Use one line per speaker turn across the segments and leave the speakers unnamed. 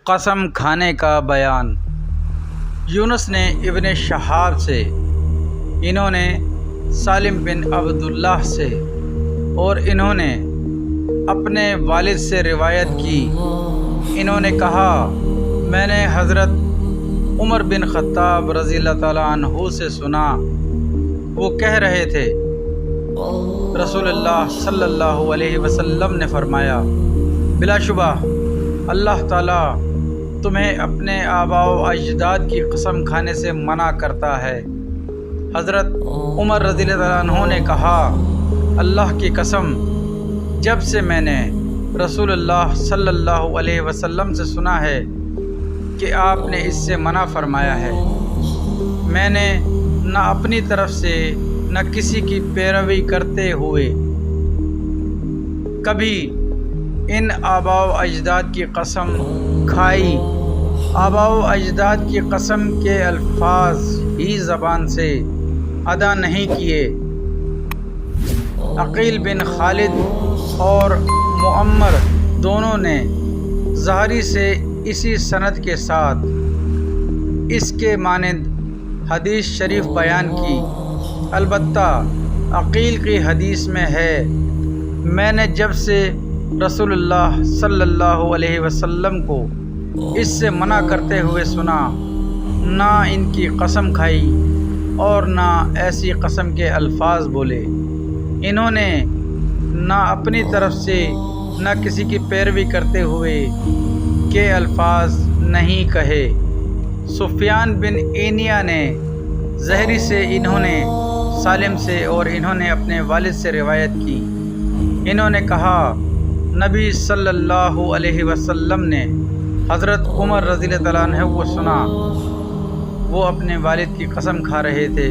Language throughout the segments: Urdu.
قسم کھانے کا بیان۔ یونس نے ابن شہاب سے، انہوں نے سالم بن عبداللہ سے، اور انہوں نے اپنے والد سے روایت کی۔ انہوں نے کہا، میں نے حضرت عمر بن خطاب رضی اللہ تعالیٰ عنہ سے سنا، وہ کہہ رہے تھے، رسول اللہ صلی اللہ علیہ وسلم نے فرمایا، بلا شبہ اللہ تعالیٰ تمہیں اپنے آباء و اجداد کی قسم کھانے سے منع کرتا ہے۔ حضرت عمر رضی اللہ عنہ نے کہا، اللہ کی قسم، جب سے میں نے رسول اللہ صلی اللہ علیہ وسلم سے سنا ہے کہ آپ نے اس سے منع فرمایا ہے، میں نے نہ اپنی طرف سے نہ کسی کی پیروی کرتے ہوئے کبھی ان آباء و اجداد کی قسم کھائی۔ آباء و اجداد کی قسم کے الفاظ ہی زبان سے ادا نہیں کیے۔ عقیل بن خالد اور معمر دونوں نے زہری سے اسی سند کے ساتھ اس کے مانند حدیث شریف بیان کی۔ البتہ عقیل کی حدیث میں ہے، میں نے جب سے رسول اللہ صلی اللہ علیہ وسلم کو اس سے منع کرتے ہوئے سنا، نہ ان کی قسم کھائی اور نہ ایسی قسم کے الفاظ بولے۔ انہوں نے نہ اپنی طرف سے نہ کسی کی پیروی کرتے ہوئے کے الفاظ نہیں کہے۔ سفیان بن عینیہ نے زہری سے، انہوں نے سالم سے، اور انہوں نے اپنے والد سے روایت کی۔ انہوں نے کہا، نبی صلی اللہ علیہ وسلم نے حضرت عمر رضی اللہ تعالیٰ عنہ کو سنا، وہ اپنے والد کی قسم کھا رہے تھے۔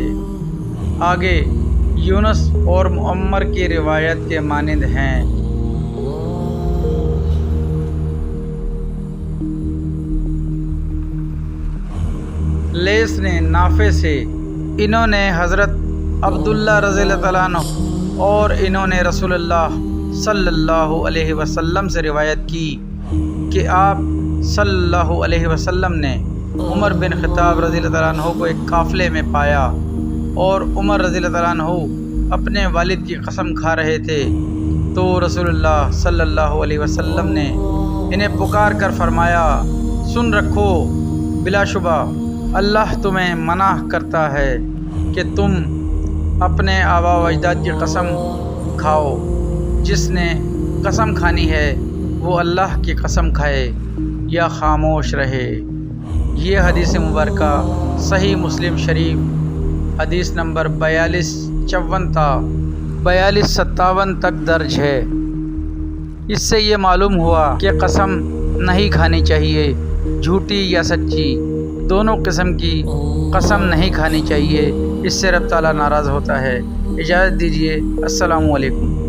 آگے یونس اور معمر کی روایت کے مانند ہیں۔ لیث نے نافع سے، انہوں نے حضرت عبداللہ رضی اللہ تعالیٰ عنہ، اور انہوں نے رسول اللہ صلی اللہ علیہ وسلم سے روایت کی کہ آپ صلی اللہ علیہ وسلم نے عمر بن خطاب رضی اللہ تعالیٰ عنہ کو ایک قافلے میں پایا، اور عمر رضی اللہ تعالیٰ عنہ اپنے والد کی قسم کھا رہے تھے، تو رسول اللہ صلی اللہ علیہ وسلم نے انہیں پکار کر فرمایا، سن رکھو، بلا شبہ اللہ تمہیں منع کرتا ہے کہ تم اپنے آباء و اجداد کی قسم کھاؤ۔ جس نے قسم کھانی ہے وہ اللہ کی قسم کھائے یا خاموش رہے۔ یہ حدیث مبارکہ صحیح مسلم شریف حدیث نمبر 4254 تا 4257 تک درج ہے۔ اس سے یہ معلوم ہوا کہ قسم نہیں کھانی چاہیے، جھوٹی یا سچی، دونوں قسم کی قسم نہیں کھانی چاہیے، اس سے رب تعالیٰ ناراض ہوتا ہے۔ اجازت دیجیے، السلام علیکم۔